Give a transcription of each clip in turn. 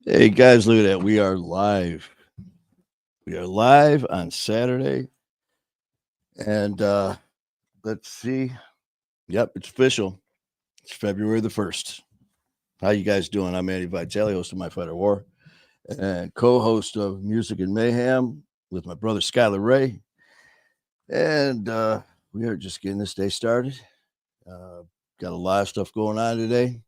Hey guys, look at that. We are live. We are live on Saturday. And let's see. Yep, it's official. It's February the 1st. How you guys doing? I'm Andy Vitale, host of My Fighter War and co-host of Music and Mayhem with my brother Skylar Ray. And we are just getting this day started. Uh, got a lot of stuff going on today.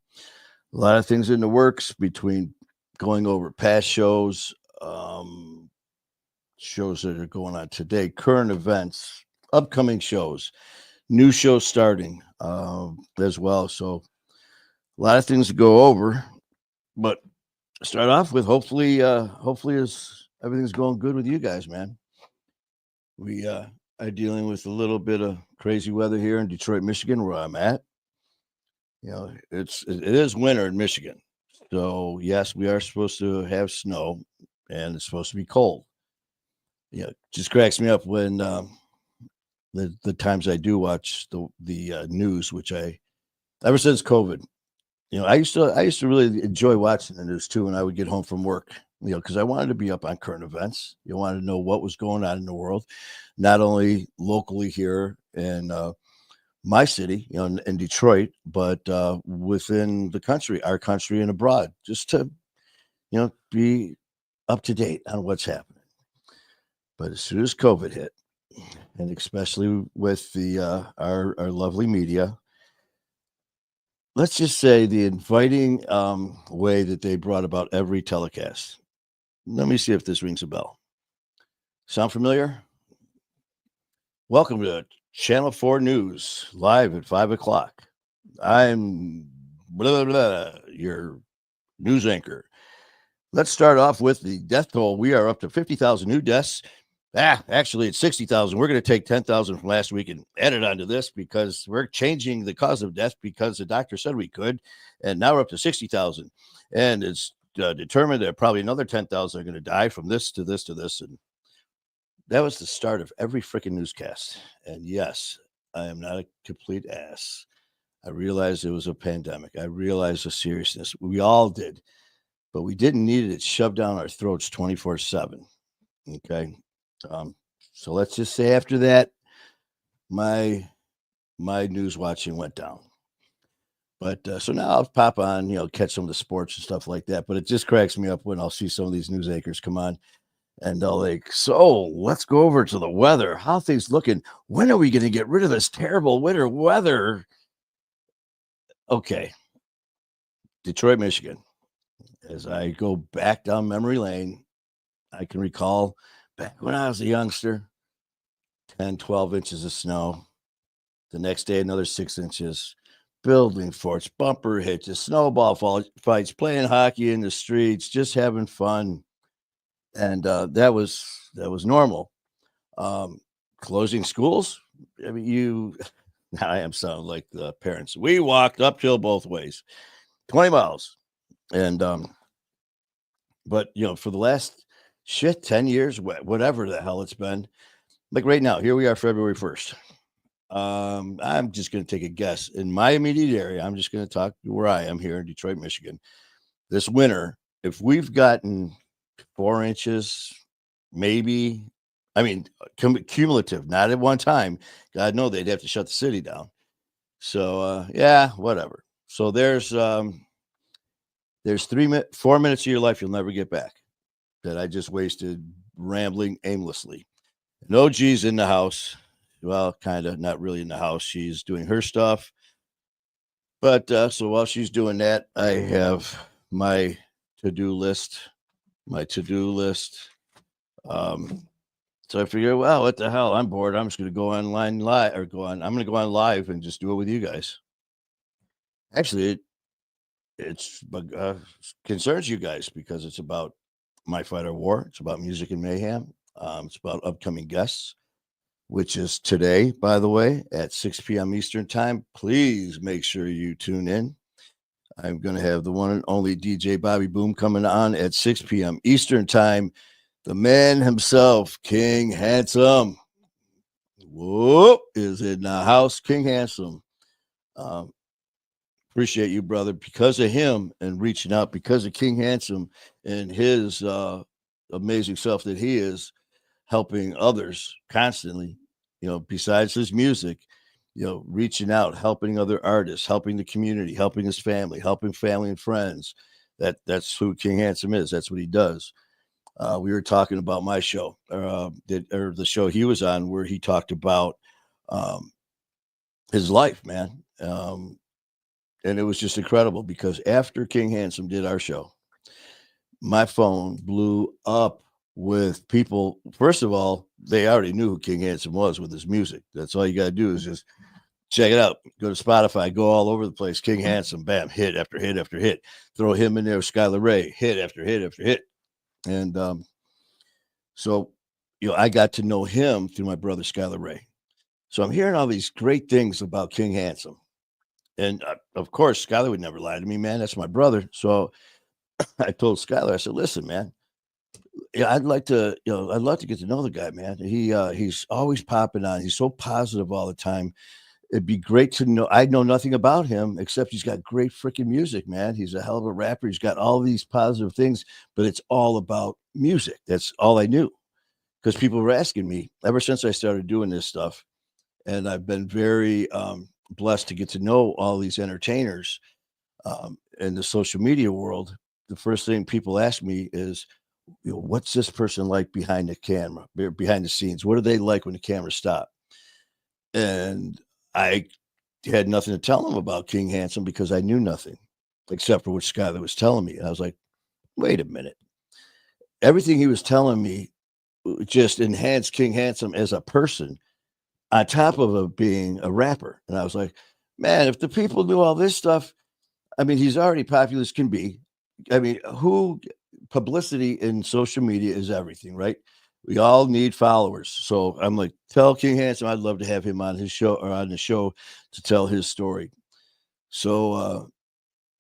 A lot of things in the works between going over past shows, shows that are going on today, current events, upcoming shows, new shows starting as well. So a lot of things to go over, but start off with hopefully as everything's going good with you guys, man. We are dealing with a little bit of crazy weather here in Detroit, Michigan, where I'm at. It is winter in Michigan, so yes, we are supposed to have snow, and it's supposed to be cold. Just cracks me up when the times I do watch the news, which I ever since COVID, I used to really enjoy watching the news too when I would get home from work, because I wanted to be up on current events. You wanted to know what was going on in the world, not only locally here in my city, in Detroit, but within the country, our country, and abroad, just to be up to date on what's happening. But as soon as COVID hit, and especially with the our lovely media, let's just say the inviting way that they brought about every telecast. Let me see if this rings a bell. Sound familiar? Welcome to Channel 4 News, live at 5 o'clock. I'm blah, blah, blah, your news anchor. Let's start off with the death toll. We are up to 50,000 new deaths. Actually, it's 60,000. We're going to take 10,000 from last week and add it onto this because we're changing the cause of death because the doctor said we could. And now we're up to 60,000. And it's determined that probably another 10,000 are going to die from this to this to this. And that was the start of every freaking newscast. And yes, I am not a complete ass. I realized it was a pandemic. I realized the seriousness. We all did, but we didn't need it shoved down our throats 24/7. Okay. Um, so let's just say after that, my my news watching went down. But so now I'll pop on, catch some of the sports and stuff like that. But it just cracks me up when I'll see some of these news anchors come on and they'll like, so let's go over to the weather. How things looking? When are we going to get rid of this terrible winter weather? Okay, Detroit, Michigan. As I go back down memory lane, I can recall back when I was a youngster, 10, 12 inches of snow. The next day, another 6 inches. Building forts, bumper hitches, fights, playing hockey in the streets, just having fun, and that was normal. Um, Closing schools. I mean, you. I am sounding like the parents. We walked uphill both ways, 20 miles, and but for the last 10 years, whatever the hell it's been, like right now, here we are, February 1st. I'm just going to take a guess. In my immediate area, I'm just going to talk where I am here in Detroit, Michigan. This winter, if we've gotten 4 inches, maybe, I mean, cumulative, not at one time. God, no, they'd have to shut the city down. So, yeah, whatever. So there's 4 minutes of your life you'll never get back that I just wasted rambling aimlessly. No G's in the house. Well, kind of, not really in the house. She's doing her stuff. But so while she's doing that, I have my to-do list. My to-do list. So I figure, well, what the hell? I'm bored. I'm just going to go online live or go on. I'm going to go on live and just do it with you guys. Actually, it's concerns you guys because it's about My Fighter War. It's about music and mayhem. It's about upcoming guests, which is today, by the way, at 6 p.m. Eastern Time. Please make sure you tune in. I'm going to have the one and only DJ Bobby Boom coming on at 6 p.m. Eastern Time. The man himself, King Handsome. Whoop, is in the house, King Handsome. Um, Appreciate you, brother. Because of him and reaching out, because of King Handsome and his amazing self that he is helping others constantly, besides his music, reaching out, helping other artists, helping the community, helping his family, helping family and friends. That's who King Handsome is. That's what he does. We were talking about my show, or the show he was on, where he talked about um, his life, man. And it was just incredible because after King Handsome did our show, my phone blew up with people. First of all, they already knew who King Handsome was with his music. That's all you got to do is just check it out. Go to Spotify, go all over the place. King Handsome, bam, hit after hit after hit. Throw him in there, Skylar Ray, hit after hit after hit. And so, I got to know him through my brother, Skylar Ray. So I'm hearing all these great things about King Handsome. And of course, Skylar would never lie to me, man. That's my brother. So I told Skylar, I said, listen, man, I'd like to, I'd love to get to know the guy, man. He's always popping on. He's so positive all the time. It'd be great to know. I know nothing about him except he's got great freaking music, man. He's a hell of a rapper. He's got all these positive things, but it's all about music. That's all I knew because people were asking me ever since I started doing this stuff. And I've been very blessed to get to know all these entertainers in the social media world. The first thing people ask me is, what's this person like behind the camera, behind the scenes? What are they like when the camera stops? And I had nothing to tell them about King Handsome because I knew nothing except for what Skylar was telling me. And I was like, wait a minute. Everything he was telling me just enhanced King Handsome as a person on top of being a rapper. And I was like, man, if the people knew all this stuff, I mean, he's already popular as can be. I mean, publicity in social media is everything, right? We all need followers. So I'm like, tell King Handsome I'd love to have him on his show or on the show to tell his story. So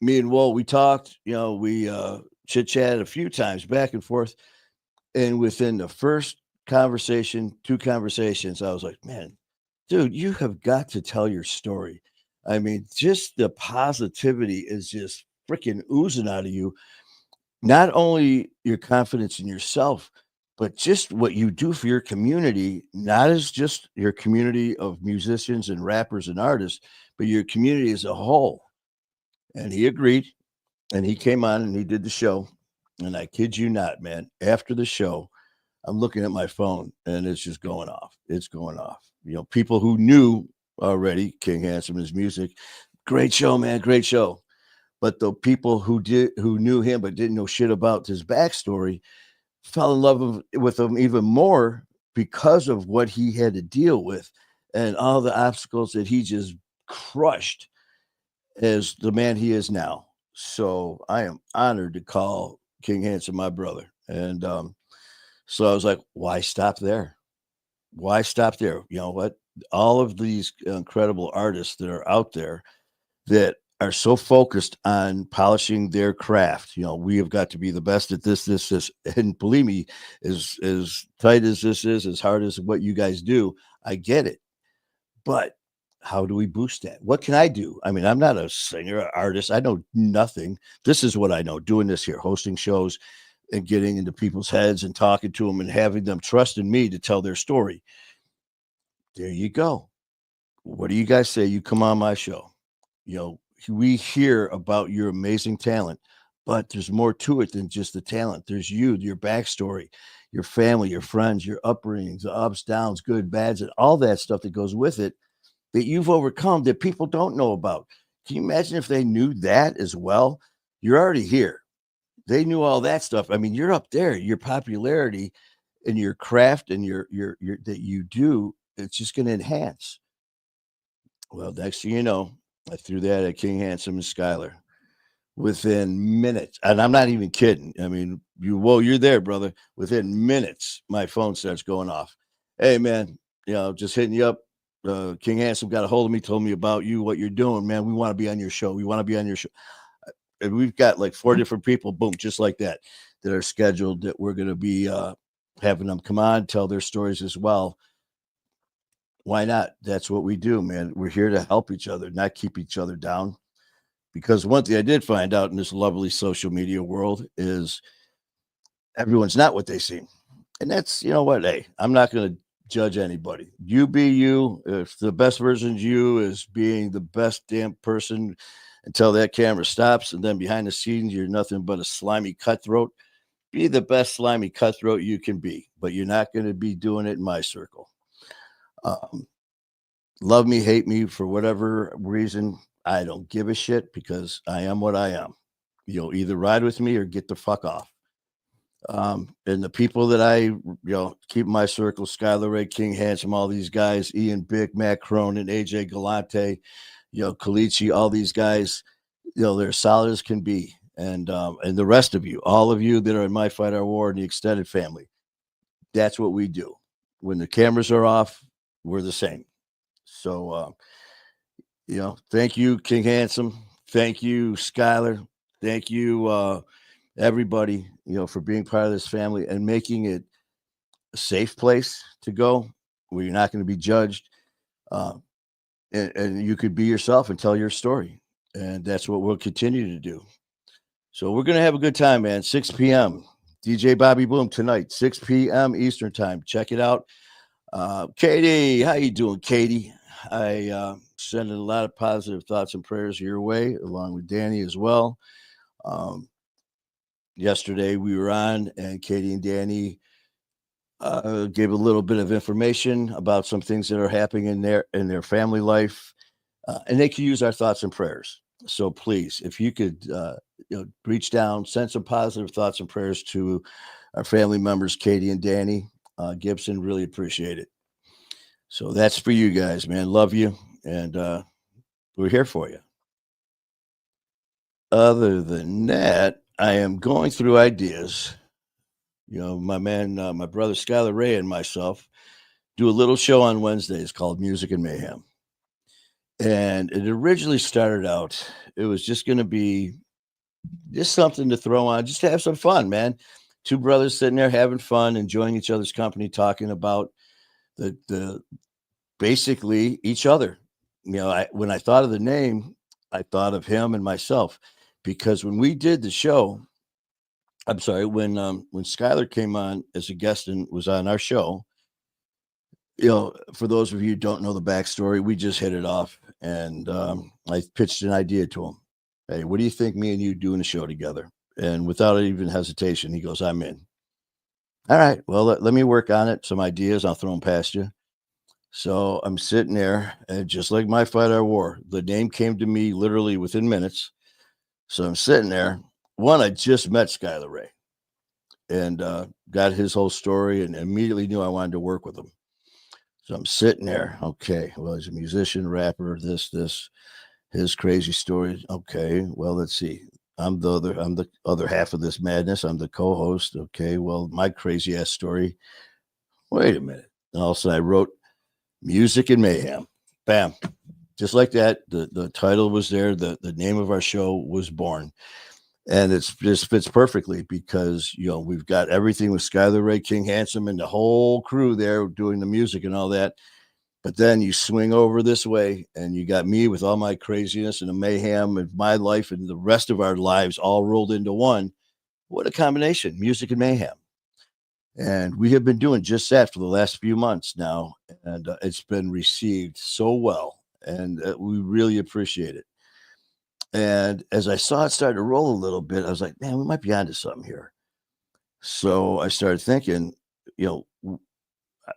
me and Walt, we talked, we chit-chatted a few times back and forth. And within the first conversation, 2 conversations, I was like, man, dude, you have got to tell your story. I mean, just the positivity is just freaking oozing out of you. Not only your confidence in yourself, but just what you do for your community, not as just your community of musicians and rappers and artists, but your community as a whole. And he agreed and he came on and he did the show. And I kid you not, man, after the show, I'm looking at my phone and it's just going off. It's going off. People who knew already King Handsome, his music, great show, man, great show. But the people who knew him but didn't know shit about his backstory fell in love with him even more because of what he had to deal with and all the obstacles that he just crushed as the man he is now. So I am honored to call King Handsome my brother. And so I was like, why stop there? Why stop there? You know what? All of these incredible artists that are out there that are so focused on polishing their craft. We have got to be the best at this. And believe me, as tight as this is, as hard as what you guys do, I get it. But how do we boost that? What can I do? I mean, I'm not a singer, or artist. I know nothing. This is what I know, doing this here, hosting shows and getting into people's heads and talking to them and having them trust in me to tell their story. There you go. What do you guys say? You come on my show. We hear about your amazing talent, but there's more to it than just the talent. There's you, your backstory, your family, your friends, your upbringings, the ups, downs, good, bads, and all that stuff that goes with it that you've overcome that people don't know about. Can you imagine if they knew that as well? You're already here. They knew all that stuff. I mean, you're up there. Your popularity and your craft and your that you do, it's just going to enhance. Well, next thing you know, I threw that at King Handsome and Skylar within minutes. And I'm not even kidding. I mean, you're there, brother. Within minutes, my phone starts going off. Hey, man, just hitting you up. King Handsome got a hold of me, told me about you, what you're doing, man. We want to be on your show. We want to be on your show. And we've got like 4 different people, boom, just like that are scheduled that we're going to be having them come on, tell their stories as well. Why not? That's what we do, man. We're here to help each other, not keep each other down. Because one thing I did find out in this lovely social media world is everyone's not what they seem. And that's, you know what, hey, I'm not going to judge anybody. You be you. If the best version of you is being the best damn person until that camera stops, and then behind the scenes, you're nothing but a slimy cutthroat, be the best slimy cutthroat you can be. But you're not going to be doing it in my circle. Um, Love me, hate me for whatever reason. I don't give a shit because I am what I am. You'll either ride with me or get the fuck off. And the people that I, keep in my circle, Skylar Ray, King Handsome, all these guys, Ian Bick, Matt Cronin, AJ Galante, Kalichi, all these guys, they're solid as can be. And the rest of you, all of you that are in My Fight Our War and the extended family, that's what we do. When the cameras are off, we're the same. So, thank you, King Handsome. Thank you, Skylar. Thank you, everybody, for being part of this family and making it a safe place to go where you're not going to be judged. And you could be yourself and tell your story. And that's what we'll continue to do. So we're going to have a good time, man. 6 p.m. DJ Bobby Boom tonight, 6 p.m. Eastern time. Check it out. Katie, how you doing, Katie? I sending a lot of positive thoughts and prayers your way, along with Danny as well. Yesterday we were on, and Katie and Danny gave a little bit of information about some things that are happening in their family life, and they can use our thoughts and prayers. So please, if you could, reach down, send some positive thoughts and prayers to our family members, Katie and Danny Gibson. Really appreciate it. So that's for you guys, man. Love you, and we're here for you. Other than that, I am going through ideas. My man, my brother Skylar Ray and myself do a little show on Wednesdays called Music and Mayhem. And it originally started out, it was just going to be just something to throw on, just to have some fun, man. Two brothers sitting there having fun, enjoying each other's company, talking about the basically each other. When I thought of the name, I thought of him and myself, because when we did the show, I'm sorry, when Skylar came on as a guest and was on our show, for those of you who don't know the backstory, we just hit it off, and I pitched an idea to him. Hey, what do you think me and you doing a show together? And without even hesitation, he goes, I'm in. All right, well, let me work on it. Some ideas, I'll throw them past you. So I'm sitting there, and just like My Fight Our War, the name came to me literally within minutes. So I'm sitting there. One, I just met Skylar Ray and got his whole story, and immediately knew I wanted to work with him. So I'm sitting there. Okay, well, he's a musician, rapper, his crazy story. Okay, well, let's see. I'm the other half of this madness. I'm the co-host. Okay, well, my crazy ass story. Wait a minute. And also, I wrote Music and Mayhem. Bam. Just like that. The title was there. The name of our show was born. And it just fits perfectly because, we've got everything with Skylar Ray, King Handsome, and the whole crew there doing the music and all that. But then you swing over this way and you got me with all my craziness and the mayhem of my life and the rest of our lives all rolled into one. What a combination, music and mayhem. And we have been doing just that for the last few months now. And it's been received so well. And we really appreciate it. And as I saw it start to roll a little bit, I was like, man, we might be onto something here. So I started thinking, why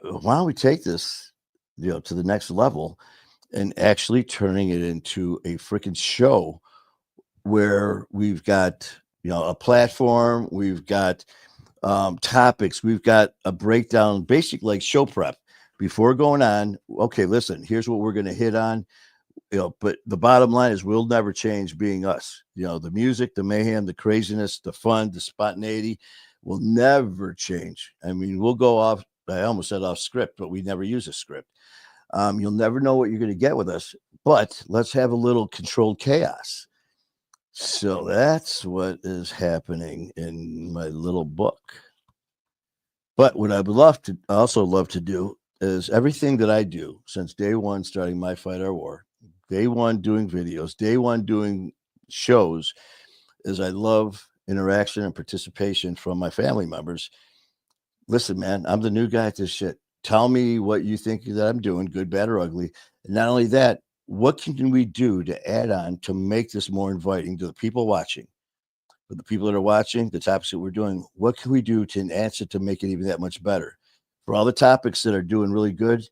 don't we take this, to the next level and actually turning it into a freaking show where we've got, a platform, we've got topics, we've got a breakdown, basic like show prep before going on. Okay, listen, here's what we're going to hit on. But the bottom line is we'll never change being us. The music, the mayhem, the craziness, the fun, the spontaneity will never change. I mean, we'll go off, I almost said off script, but we never use a script. You'll never know what you're going to get with us, but let's have a little controlled chaos. So that's what is happening in my little book. But what I would also love to do is everything that I do since day one, starting My Fight Our War, day one doing videos, day one doing shows is I love interaction and participation from my family members. Listen, man, I'm the new guy at this shit. Tell me what you think that I'm doing, good, bad, or ugly. And not only that, what can we do to add on to make this more inviting to the people watching? For the people that are watching, the topics that we're doing, what can we do to enhance it to make it even that much better? For all the topics that are doing really good,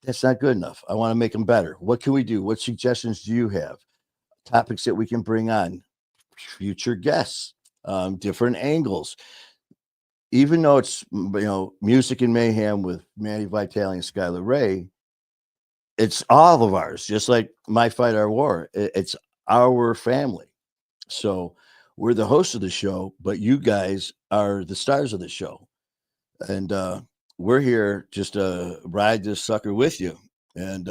that's not good enough. I want to make them better. What can we do? What suggestions do you have? Topics that we can bring on, future guests, different angles. Even though it's music and mayhem with Manny Vitale and Skylar Ray, it's all of ours. Just like My Fight Our War, it's our family. So we're the hosts of the show, but you guys are the stars of the show, and we're here just to ride this sucker with you. And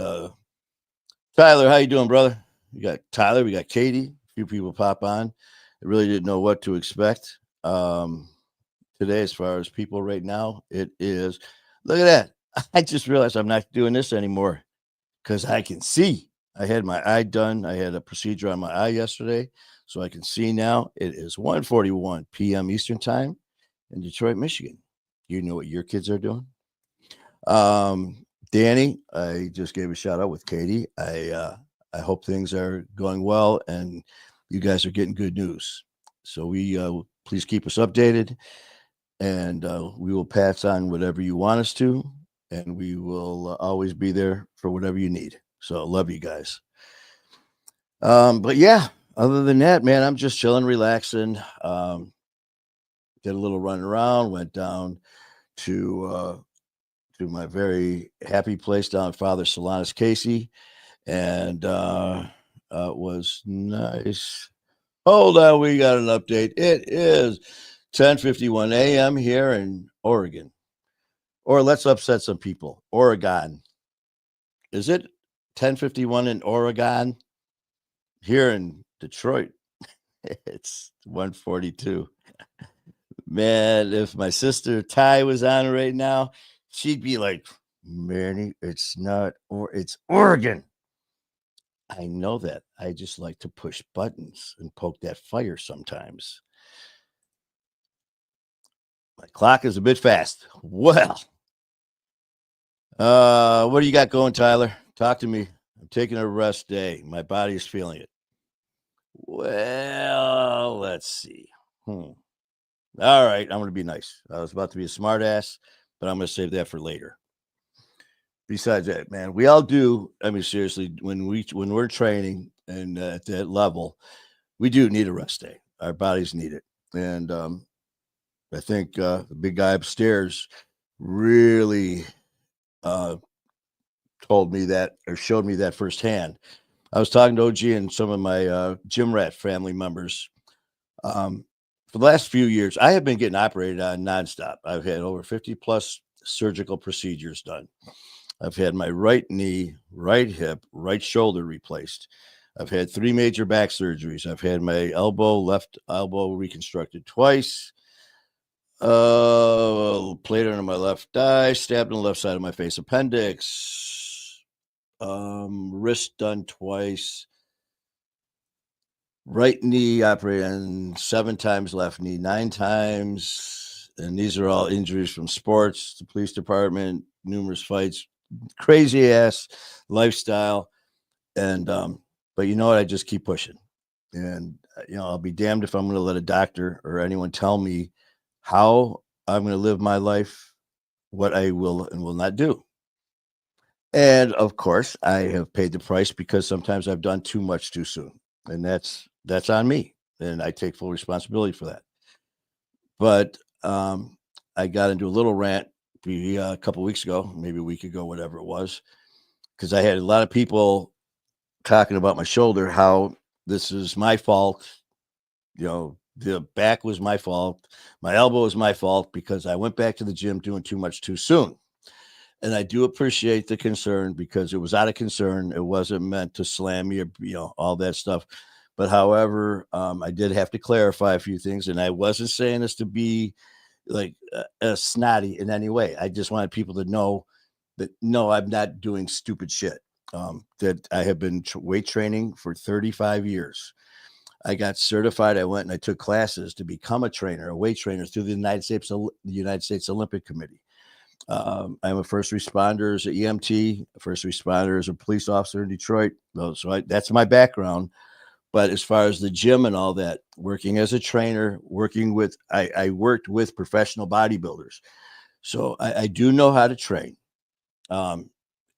Tyler, how you doing, brother? We got Tyler, we got Katie. A few people pop on. I really didn't know what to expect today as far as people right now. It is, look at that. I just realized I'm not doing this anymore because I can see. I had my eye done. I had a procedure on my eye yesterday, so I can see now. It is 1:41 p.m. Eastern time in Detroit, Michigan. You know what your kids are doing. Danny, I just gave a shout out with Katie. I hope things are going well and you guys are getting good news. So we please keep us updated, and we will pass on whatever you want us to, and we will always be there for whatever you need. So love you guys. But yeah, other than that, man, I'm just chilling, relaxing. Did a little run around, went down to my very happy place down at Father Solanus Casey, and it was nice. Hold on, we got an update. It is 10:51 a.m. here in Oregon. Or let's upset some people. Oregon. Is it 10:51 in Oregon? Here in Detroit, it's 1:42. Man, if my sister Ty was on right now, she'd be like, Manny, it's not, or it's Oregon. I know that. I just like to push buttons and poke that fire sometimes. My clock is a bit fast. Well, what do you got going, Tyler? Talk to me. I'm taking a rest day. My body is feeling it. Well, let's see. All right, I'm going to be nice. I was about to be a smart ass, but I'm going to save that for later. Besides that, man, we all do. I mean, seriously, when we're training and at that level, we do need a rest day. Our bodies need it, and I think the big guy upstairs really told me that or showed me that firsthand. I was talking to OG and some of my gym rat family members. For the last few years, I have been getting operated on nonstop. I've had over 50 plus surgical procedures done. I've had my right knee, right hip, right shoulder replaced. I've had 3 major back surgeries. I've had my left elbow reconstructed twice. Plate under my left eye, stabbed on the left side of my face appendix. Wrist done twice. Right knee operated on 7 times, left knee 9 times. And these are all injuries from sports, the police department, numerous fights, crazy ass lifestyle. And, but you know what? I just keep pushing. And, I'll be damned if I'm going to let a doctor or anyone tell me how I'm going to live my life, what I will and will not do. And of course, I have paid the price because sometimes I've done too much too soon. And that's on me. And I take full responsibility for that. But I got into a little rant a couple of weeks ago, maybe a week ago, whatever it was, because I had a lot of people talking about my shoulder, how this is my fault. The back was my fault. My elbow was my fault because I went back to the gym doing too much too soon. And I do appreciate the concern because it was out of concern. It wasn't meant to slam me or, all that stuff. But however, I did have to clarify a few things. And I wasn't saying this to be like snotty in any way. I just wanted people to know that, no, I'm not doing stupid shit. That I have been weight training for 35 years. I got certified. I went and I took classes to become a trainer, a weight trainer through the United States Olympic Committee. I'm a first responder as an EMT, a first responder as a police officer in Detroit. So that's my background. But as far as the gym and all that, working as a trainer, I worked with professional bodybuilders. So I do know how to train. And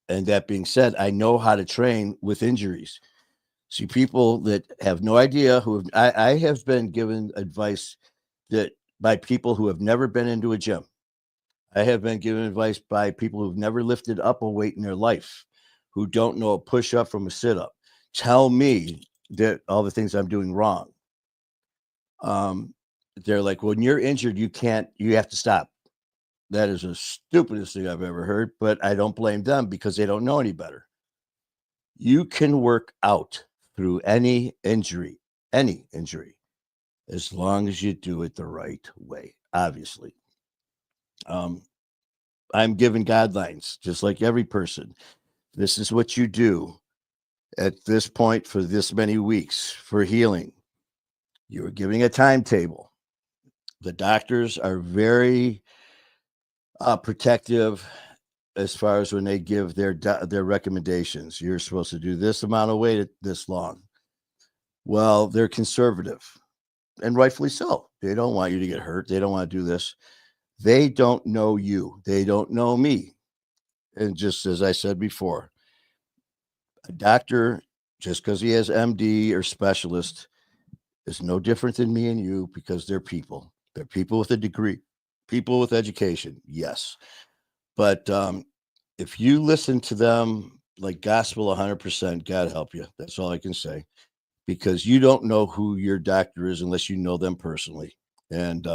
that being said, I know how to train with injuries. See, people that have no idea I have been given advice that by people who have never been into a gym. I have been given advice by people who've never lifted up a weight in their life, who don't know a push up from a sit up. Tell me that all the things I'm doing wrong. They're like, when you're injured, you have to stop. That is the stupidest thing I've ever heard, but I don't blame them because they don't know any better. You can work out through any injury, as long as you do it the right way, obviously. I'm given guidelines, just like every person. This is what you do at this point for this many weeks for healing. You're giving a timetable. The doctors are very protective as far as when they give their recommendations. You're supposed to do this amount of weight at this long. Well, they're conservative, and rightfully so. They don't want you to get hurt. They don't want to do this. They don't know you. They don't know me. And just as I said before, a doctor, just because he has MD or specialist, is no different than me and you because they're people. They're people with a degree, people with education, yes. But if you listen to them like gospel 100%, God help you. That's all I can say. Because you don't know who your doctor is unless you know them personally. And,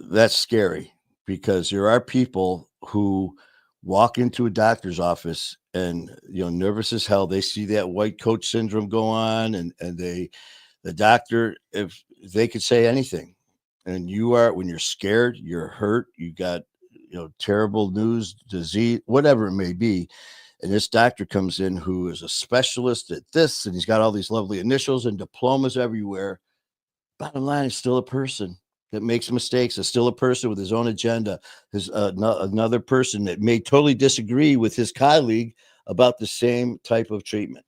that's scary because there are people who walk into a doctor's office and, nervous as hell. They see that white coat syndrome go on and the doctor, if they could say anything, and when you're scared, you're hurt, you got, terrible news, disease, whatever it may be. And this doctor comes in who is a specialist at this, and he's got all these lovely initials and diplomas everywhere. Bottom line is still a person that makes mistakes. Is still a person with his own agenda. There's another person that may totally disagree with his colleague about the same type of treatment.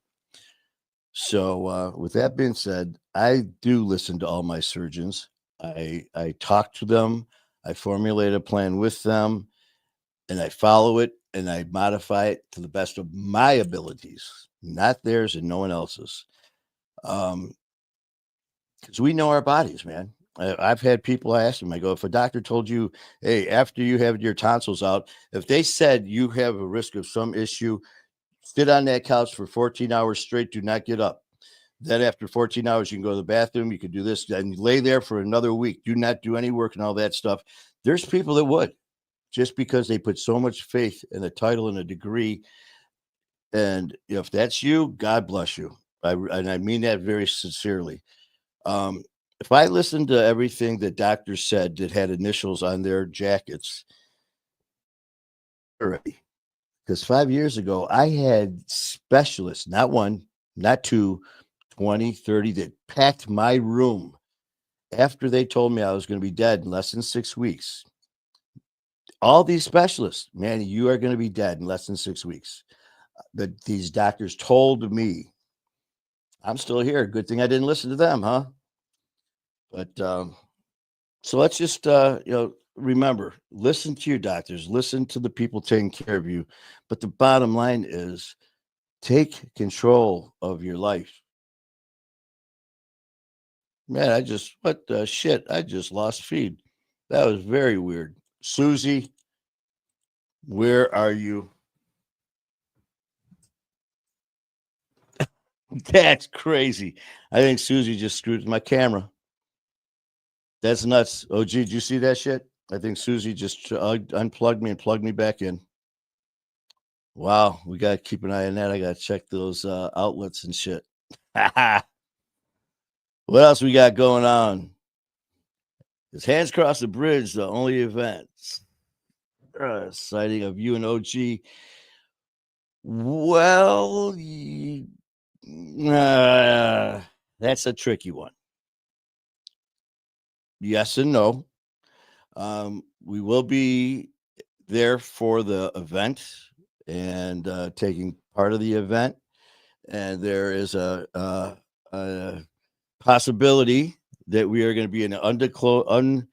So with that being said, I do listen to all my surgeons. I talk to them. I formulate a plan with them, and I follow it, and I modify it to the best of my abilities, not theirs and no one else's. Because we know our bodies, man. I've had people ask them, I go, if a doctor told you, hey, after you have your tonsils out, if they said you have a risk of some issue, sit on that couch for 14 hours straight, do not get up. Then after 14 hours, you can go to the bathroom, you can do this, and lay there for another week. Do not do any work and all that stuff. There's people that would, just because they put so much faith in a title and a degree. And if that's you, God bless you. And I mean that very sincerely. If I listened to everything that doctors said that had initials on their jackets, already, because 5 years ago, I had specialists, not one, not two, 20, 30, that packed my room after they told me I was going to be dead in less than 6 weeks. All these specialists, man, you are going to be dead in less than 6 weeks. But these doctors told me. I'm still here. Good thing I didn't listen to them, huh? But so let's just remember, listen to your doctors, listen to the people taking care of you. But the bottom line is, take control of your life. Man, what the shit? I just lost feed. That was very weird. Susie, where are you? That's crazy. I think Susie just screwed my camera. That's nuts. Oh, gee, did you see that shit? I think Susie just unplugged me and plugged me back in. Wow, we got to keep an eye on that. I got to check those outlets and shit. What else we got going on? Is Hands Across the Bridge the only event? Sighting of you and OG. Well, That's a tricky one. Yes and no. We will be there for the event and taking part of the event, and there is a possibility that we are going to be in an undisclosed,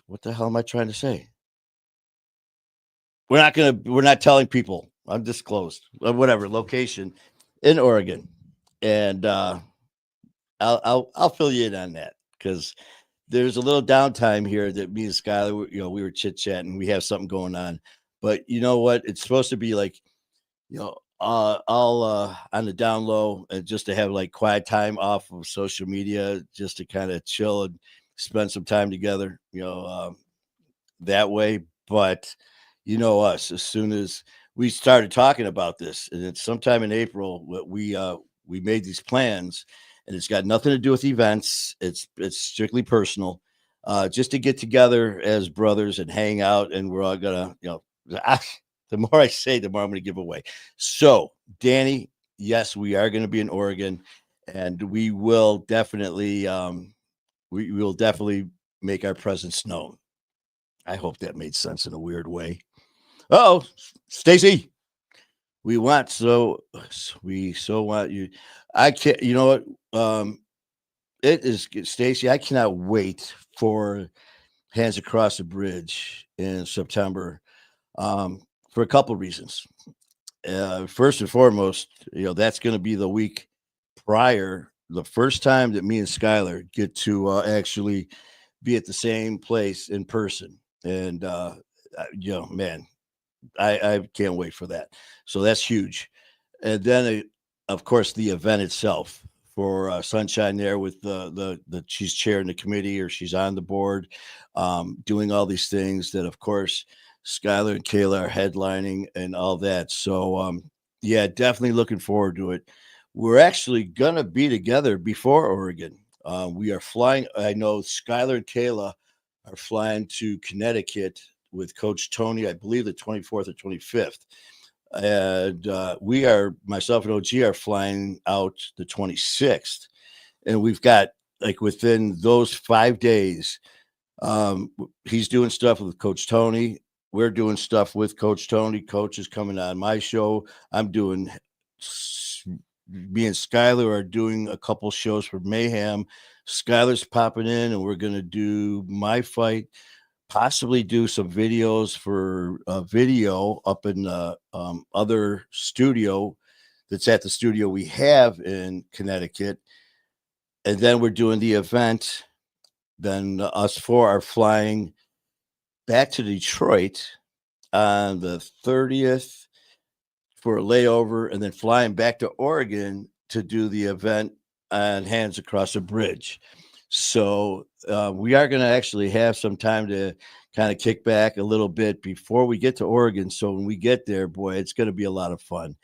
what the hell am I trying to say? We're not telling people undisclosed, whatever location in Oregon, and I'll fill you in on that because there's a little downtime here that me and Skylar, we were chit chatting. We have something going on, but you know what? It's supposed to be like, I'll on the down low, just to have like quiet time off of social media, just to kind of chill and spend some time together, that way. But you know us, as soon as we started talking about this, and it's sometime in April, we made these plans, and it's got nothing to do with events. It's strictly personal, just to get together as brothers and hang out, and we're all gonna, the more I say, the more I'm gonna give away. So, Danny, yes, we are gonna be in Oregon, and we will definitely make our presence known. I hope that made sense in a weird way. Oh, Stacy, we want so want you. I can't. You know what? It is Stacy. I cannot wait for Hands Across the Bridge in September. For a couple of reasons. First and foremost, that's going to be the week prior, the first time that me and Skylar get to actually be at the same place in person, and man, I can't wait for that. So that's huge. And then, of course, the event itself for Sunshine there with the she's chairing the committee or she's on the board, doing all these things that, of course, Skylar and Kayla are headlining and all that. So, yeah, definitely looking forward to it. We're actually going to be together before Oregon. We are flying. I know Skylar and Kayla are flying to Connecticut with Coach Tony, I believe the 24th or 25th. And myself and OG are flying out the 26th. And we've got, like, within those 5 days, he's doing stuff with Coach Tony. We're doing stuff with Coach Tony. Coach is coming on my show. Me and Skylar are doing a couple shows for Mayhem. Skylar's popping in, and we're going to do my fight, possibly do some videos for video up in the other studio that's at the studio we have in Connecticut. And then we're doing the event. Then us four are flying back to Detroit on the 30th for a layover, and then flying back to Oregon to do the event on Hands Across the Bridge. So we are going to actually have some time to kind of kick back a little bit before we get to Oregon. So when we get there, boy, it's going to be a lot of fun.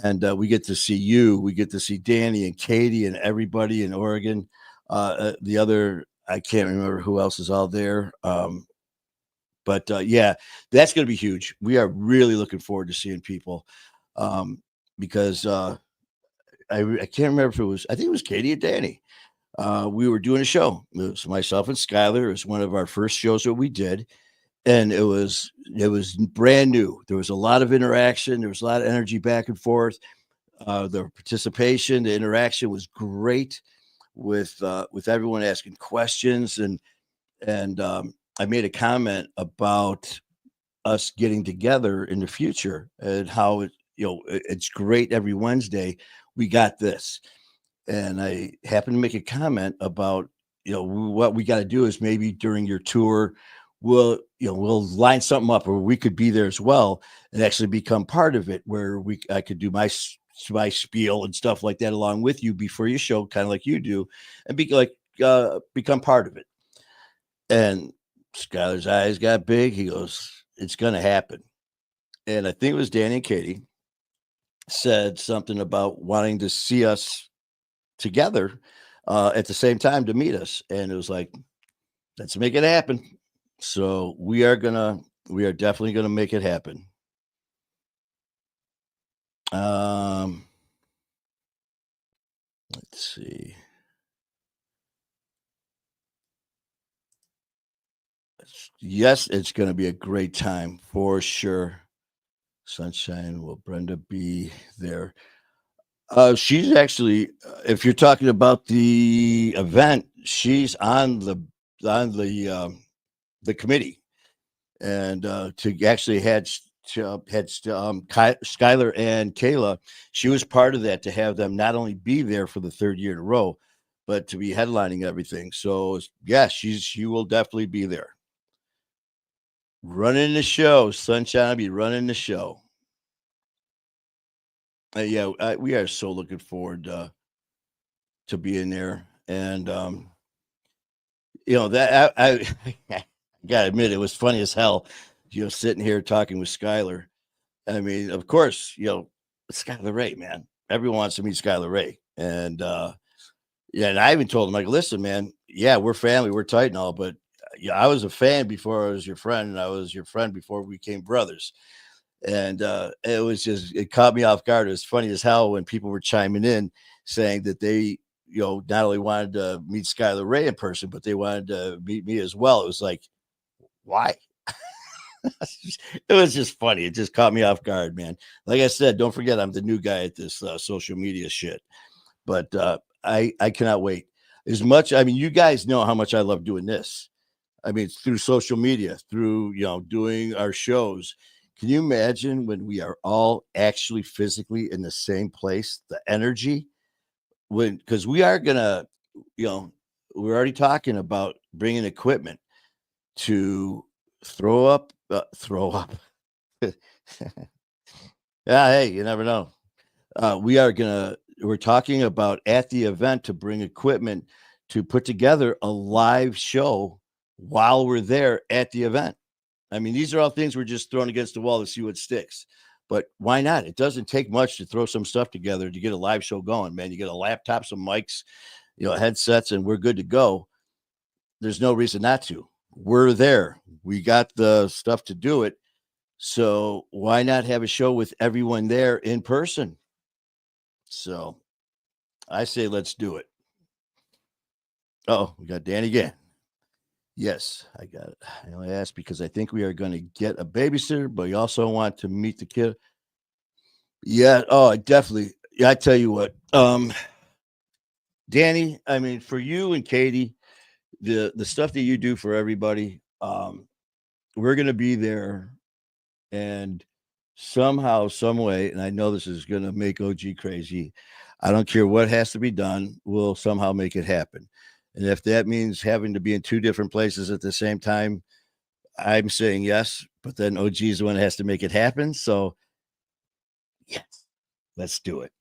And we get to see you. We get to see Danny and Katie and everybody in Oregon. The other, I can't remember who else is all there. But yeah, that's going to be huge. We are really looking forward to seeing people, because I can't remember if I think it was Katie and Danny. We were doing a show. It was myself and Skylar. It was one of our first shows that we did, and it was brand new. There was a lot of interaction. There was a lot of energy back and forth. The participation, the interaction was great with everyone asking questions, and I made a comment about us getting together in the future and how it's great every Wednesday. We got this. And I happened to make a comment about, what we got to do is maybe during your tour, we'll line something up where we could be there as well and actually become part of it, where I could do my spiel and stuff like that along with you before your show, kind of like you do, and become part of it. And Skylar's eyes got big. He goes, "It's going to happen." And I think it was Danny and Katie said something about wanting to see us together at the same time to meet us, and it was like, let's make it happen. So we are definitely gonna make it happen. Um, let's see. Yes, it's going to be a great time for sure. Sunshine, will Brenda be there? She's actually, if you're talking about the event, she's on the committee, and to actually Skylar and Kayla. She was part of that to have them not only be there for the third year in a row, but to be headlining everything. So yeah, she will definitely be there, running the show. Sunshine will be running the show. Yeah, we are so looking forward to being there, and that I gotta admit it was funny as hell. Sitting here talking with Skylar. I mean, of course, Skylar Ray, man. Everyone wants to meet Skylar Ray, and yeah, and I even told him like, listen, man, yeah, we're family, we're tight and all, but yeah, I was a fan before I was your friend, and I was your friend before we became brothers. And it caught me off guard. It was funny as hell when people were chiming in saying that they, not only wanted to meet Skylar Ray in person, but they wanted to meet me as well. It was like, why? It was just funny. It just caught me off guard, man. Like I said, don't forget I'm the new guy at this social media shit, but I cannot wait. I mean, you guys know how much I love doing this. I mean, it's through social media, through doing our shows. Can you imagine when we are all actually physically in the same place? The energy, because we are gonna, you know, we're already talking about bringing equipment to throw up. Yeah, hey, you never know. We're talking about at the event to bring equipment to put together a live show while we're there at the event. I mean, these are all things we're just throwing against the wall to see what sticks. But why not? It doesn't take much to throw some stuff together to get a live show going, man. You get a laptop, some mics, headsets, and we're good to go. There's no reason not to. We're there. We got the stuff to do it. So why not have a show with everyone there in person? So I say let's do it. Oh, we got Danny again. Yes, I got it. I only asked because I think we are going to get a babysitter, but we also want to meet the kid. Yeah. Oh, I definitely. Yeah, I tell you what, Danny. I mean, for you and Katie, the stuff that you do for everybody, we're going to be there, and somehow, some way, and I know this is going to make OG crazy. I don't care what has to be done. We'll somehow make it happen. And if that means having to be in two different places at the same time, I'm saying yes, but then OG is the one that has to make it happen. So, yes, let's do it.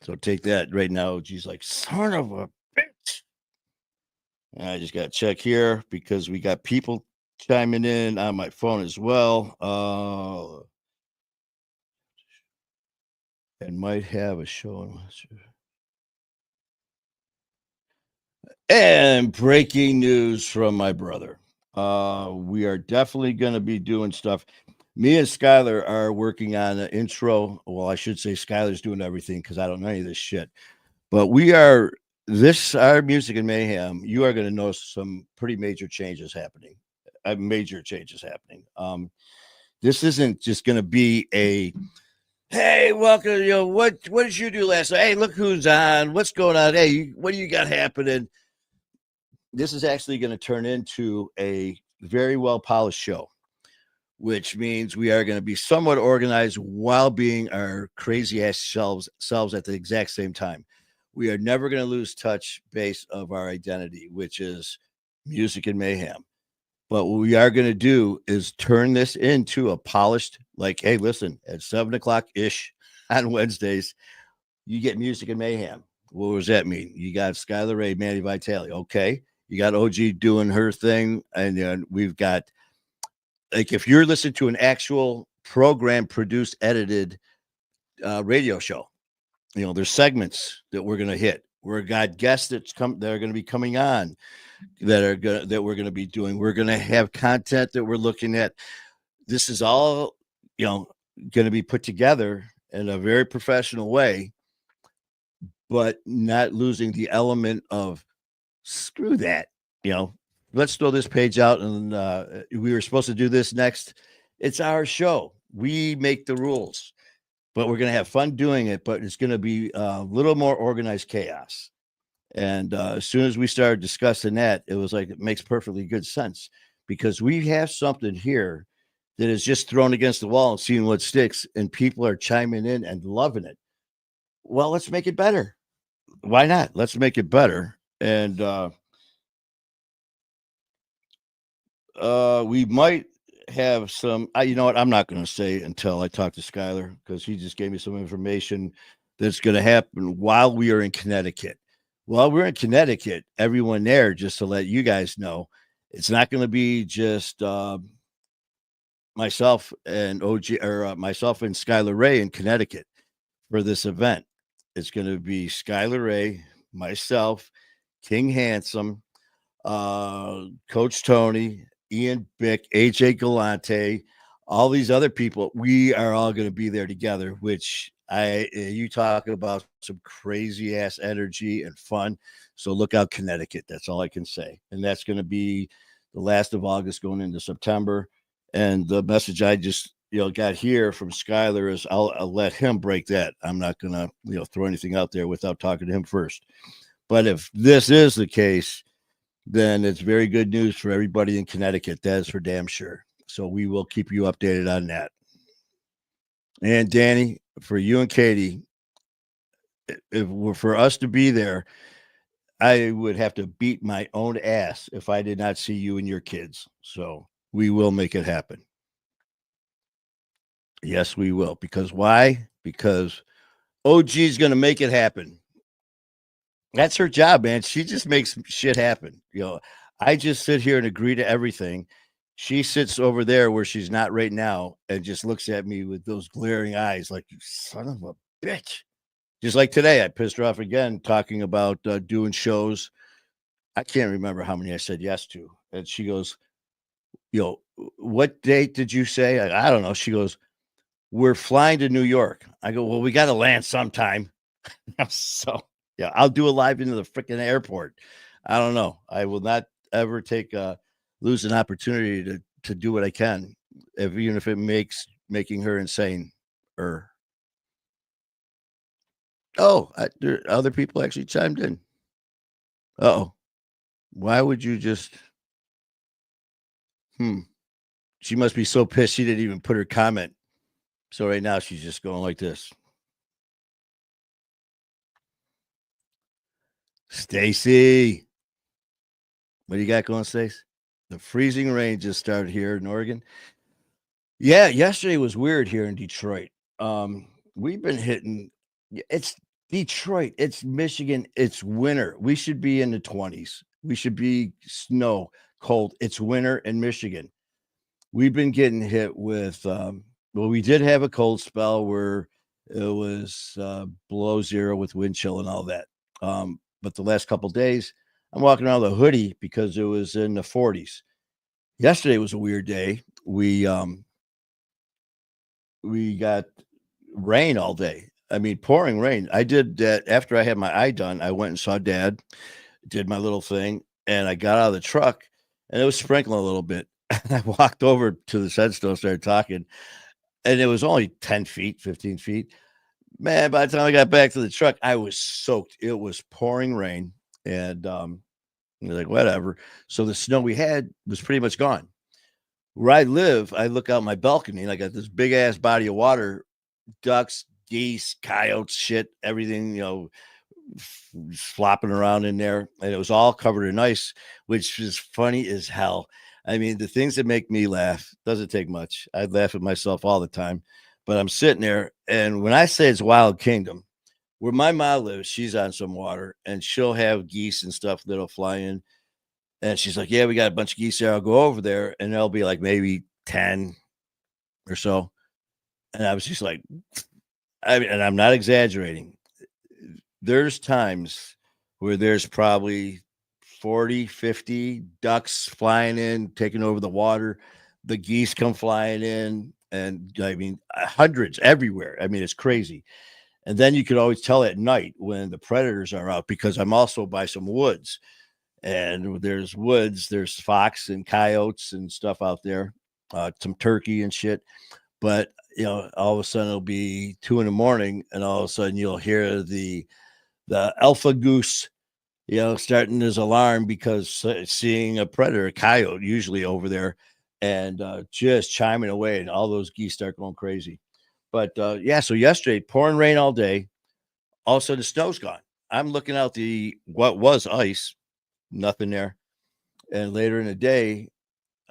So take that right now. OG's like, son of a bitch. And I just got to check here because we got people chiming in on my phone as well. And might have a show. And breaking news from my brother. We are definitely going to be doing stuff. Me and Skylar are working on an intro. Well, I should say Skylar's doing everything because I don't know any of this shit. But our Music and Mayhem, you are going to notice some pretty major changes happening. This isn't just going to be a, hey, welcome, what did you do last night? Hey, look who's on. What's going on? Hey, what do you got happening? This is actually going to turn into a very well polished show, which means we are going to be somewhat organized while being our crazy ass selves at the exact same time. We are never going to lose touch base of our identity, which is Music and Mayhem. But what we are going to do is turn this into a polished, like, hey, listen, at 7:00 ish on Wednesdays, you get Music and Mayhem. What does that mean? You got Skylar Ray, Manny Vitale. Okay. You got OG doing her thing. And then we've got, like, if you're listening to an actual program produced, edited radio show, there's segments that we're going to hit. We've got guests that are going to be coming on that we're going to be doing. We're going to have content that we're looking at. This is all, going to be put together in a very professional way, but not losing the element of screw that. You know, let's throw this page out and we were supposed to do this next. It's our show. We make the rules, but we're going to have fun doing it, but it's going to be a little more organized chaos. And as soon as we started discussing that, it was like, it makes perfectly good sense because we have something here that is just thrown against the wall and seeing what sticks, and people are chiming in and loving it. Well, let's make it better. Why not? Let's make it better. And we might have some, you know what? I'm not going to say until I talk to Skyler because he just gave me some information that's going to happen while we are in Connecticut. While we're in Connecticut, everyone there, just to let you guys know, it's not going to be just myself and OG or myself and Skylar Ray in Connecticut for this event. It's going to be Skylar Ray, myself, King Handsome, Coach Tony, Ian Bick, AJ Galante, all these other people. We are all going to be there together, which you talk about some crazy ass energy and fun. So look out, Connecticut. That's all I can say. And that's going to be the last of August going into September. And the message I just got here from Skyler is I'll let him break that. I'm not going to throw anything out there without talking to him first. But if this is the case, then it's very good news for everybody in Connecticut. That is for damn sure. So we will keep you updated on that. And Danny, for you and Katie, if were for us to be there, I would have to beat my own ass if I did not see you and your kids. So we will make it happen. Yes, we will. Because why? Because OG is going to make it happen. That's her job, man. She just makes shit happen. I just sit here and agree to everything. She sits over there where she's not right now and just looks at me with those glaring eyes like, you son of a bitch. Just like today, I pissed her off again talking about doing shows. I can't remember how many I said yes to. And she goes, what date did you say? I don't know. She goes, we're flying to New York. I go, well, we got to land sometime. So, yeah, I'll do a live into the freaking airport. I don't know. I will not ever lose an opportunity to do what I can, even if it makes making her insane. Other people actually chimed in. Uh-oh. Why would you just... She must be so pissed she didn't even put her comment. So right now she's just going like this. Stacy, what do you got going, Stace? The freezing rain just started here in Oregon. Yeah, yesterday was weird here in Detroit. We've been hitting... It's Detroit, it's Michigan, it's winter. We should be in the 20s. We should be snow, cold. It's winter in Michigan. We've been getting hit with we did have a cold spell where it was below zero with wind chill and all that. But the last couple of days, I'm walking around with a hoodie because it was in the 40s. Yesterday was a weird day. We got rain all day. I mean, pouring rain. I did that after I had my eye done. I went and saw Dad, did my little thing, and I got out of the truck, and it was sprinkling a little bit. I walked over to the headstone, started talking, and it was only 10 feet, 15 feet. Man, by the time I got back to the truck, I was soaked. It was pouring rain, and like, whatever. So the snow we had was pretty much gone. Where I live, I look out my balcony, and I got this big-ass body of water, ducks, geese, coyotes, shit, everything, flopping around in there. And it was all covered in ice, which is funny as hell. I mean, the things that make me laugh doesn't take much. I laugh at myself all the time, but I'm sitting there. And when I say it's Wild Kingdom, where my mom lives, she's on some water and she'll have geese and stuff that'll fly in. And she's like, yeah, we got a bunch of geese there. I'll go over there and there'll be like maybe 10 or so. And I was just like, and I'm not exaggerating. There's times where there's probably 40, 50 ducks flying in, taking over the water. The geese come flying in. And I mean, hundreds everywhere. I mean, it's crazy. And then you could always tell at night when the predators are out, because I'm also by some woods, and there's fox and coyotes and stuff out there, some turkey and shit. But all of a sudden it'll be 2 a.m, and all of a sudden you'll hear the alpha goose, starting his alarm because seeing a predator, a coyote, usually over there, and just chiming away, and all those geese start going crazy. But yeah, so yesterday, pouring rain all day. All of a sudden, the snow's gone. I'm looking out what was ice, nothing there. And later in the day,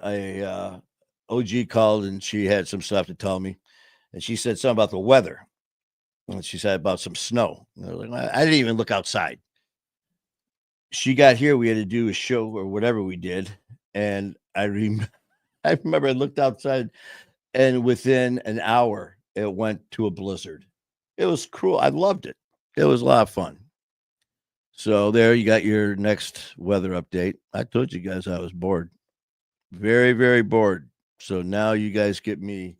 I OG called and she had some stuff to tell me, and she said something about the weather. And she said about some snow. And I was like, I didn't even look outside. She got here, we had to do a show or whatever we did, and I remember I looked outside, and within an hour, it went to a blizzard. It was cruel. I loved it. It was a lot of fun. So there you got your next weather update. I told you guys I was bored. Very, very bored. So now you guys get me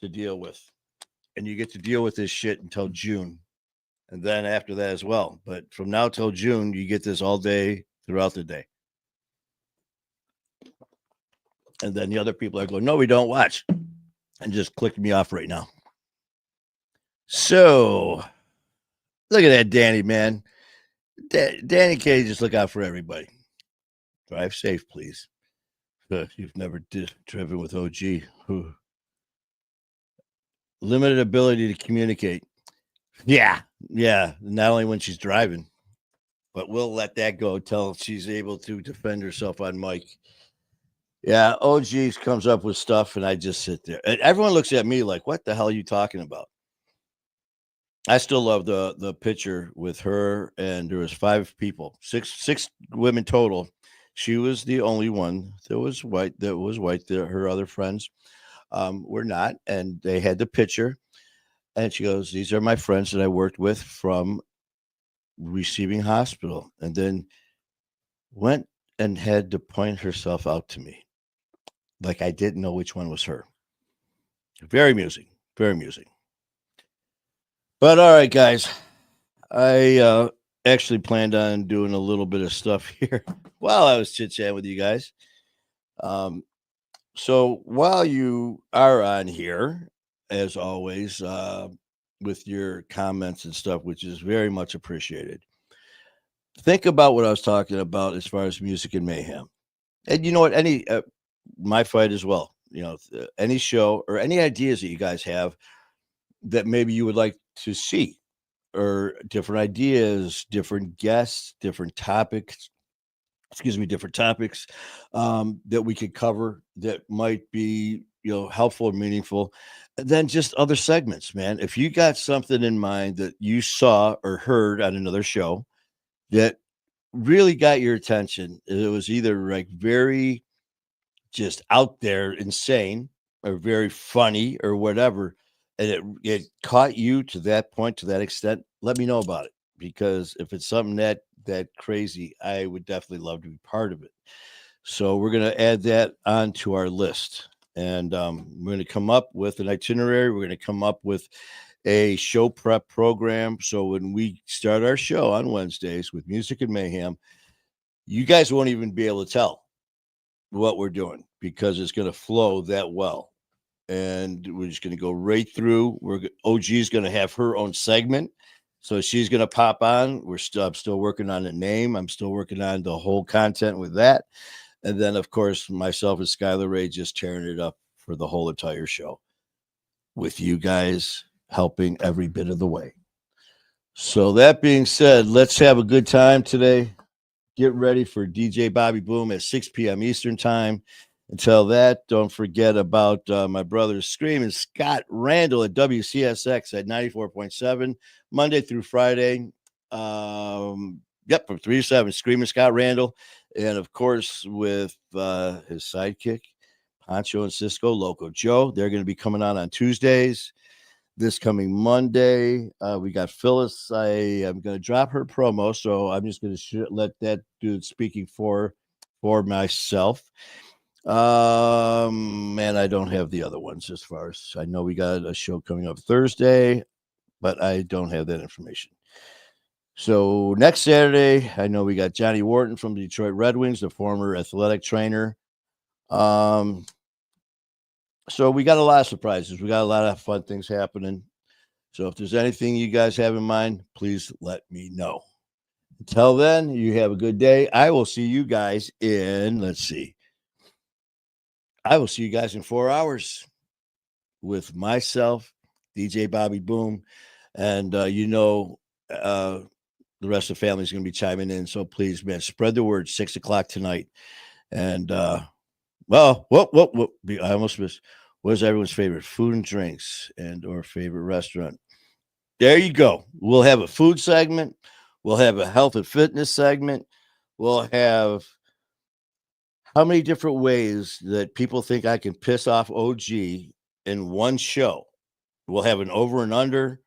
to deal with. And you get to deal with this shit until June. And then after that as well. But from now till June, you get this all day throughout the day. And then the other people are going, no, we don't watch. And just clicked me off right now. So look at that, Danny, man. Danny K, just look out for everybody. Drive safe, please. If you've never driven with OG, limited ability to communicate. Yeah. Not only when she's driving, but we'll let that go till she's able to defend herself on mic. Yeah, OG comes up with stuff, and I just sit there. And everyone looks at me like, what the hell are you talking about? I still love the picture with her, and there was 5 people, six women total. She was the only one that was white. Her other friends were not, and they had the picture. And she goes, "These are my friends that I worked with from receiving hospital," and then went and had to point herself out to me, like I didn't know which one was her. Very amusing, very amusing. But all right, guys, I actually planned on doing a little bit of stuff here while I was chit chatting with you guys. So while you are on here, as always, with your comments and stuff, which is very much appreciated, think about what I was talking about as far as music and mayhem. And you know what? My fight as well. Any show or any ideas that you guys have that maybe you would like to see, or different ideas, different guests, different topics, that we could cover that might be, helpful or meaningful. And then just other segments, man. If you got something in mind that you saw or heard on another show that really got your attention, it was either like very just out there insane or very funny or whatever, and it caught you to that point, to that extent, let me know about it. Because if it's something that crazy, I would definitely love to be part of it. So we're going to add that onto our list, and we're going to come up with an itinerary. We're going to come up with a show prep program. So when we start our show on Wednesdays with Music and Mayhem, you guys won't even be able to tell what we're doing, because it's going to flow that well. And we're just going to go right through. OG is going to have her own segment, so she's going to pop on. I'm still working on the name. I'm still working on the whole content with that. And then, of course, myself and Skylar Ray just tearing it up for the whole entire show, with you guys helping every bit of the way. So that being said, let's have a good time today. Get ready for DJ Bobby Boom at 6 p.m. Eastern time. Until that, don't forget about my brother Screaming Scott Randall at WCSX at 94.7, Monday through Friday. From 3 to 7, Screaming Scott Randall. And, of course, with his sidekick, Pancho and Cisco, Loco Joe. They're going to be coming on Tuesdays. This coming Monday, we got Phyllis. I am going to drop her promo, so I'm just going to let that dude speaking for myself. Man, I don't have the other ones as far as I know. We got a show coming up Thursday, but I don't have that information. So next Saturday, I know we got Johnny Wharton from the Detroit Red Wings, the former athletic trainer. So we got a lot of surprises. We got a lot of fun things happening. So if there's anything you guys have in mind, please let me know. Until then, you have a good day. I will see you guys in, I will see you guys in 4 hours with myself, DJ Bobby Boom, and the rest of the family is going to be chiming in. So please, man, spread the word. 6:00 tonight, and what? I almost missed. What is everyone's favorite food and drinks and or favorite restaurant? There you go. We'll have a food segment. We'll have a health and fitness segment. We'll have how many different ways that people think I can piss off OG in one show. We'll have an over and under.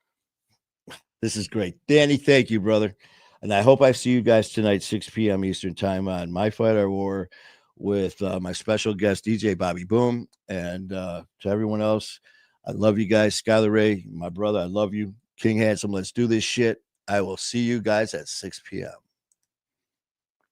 This is great. Danny, thank you, brother. And I hope I see you guys tonight, 6 p.m. Eastern time on My Fight or War with my special guest, DJ Bobby Boom. And to everyone else, I love you guys. Skylar Ray, my brother, I love you. King Handsome, let's do this shit. I will see you guys at 6 p.m.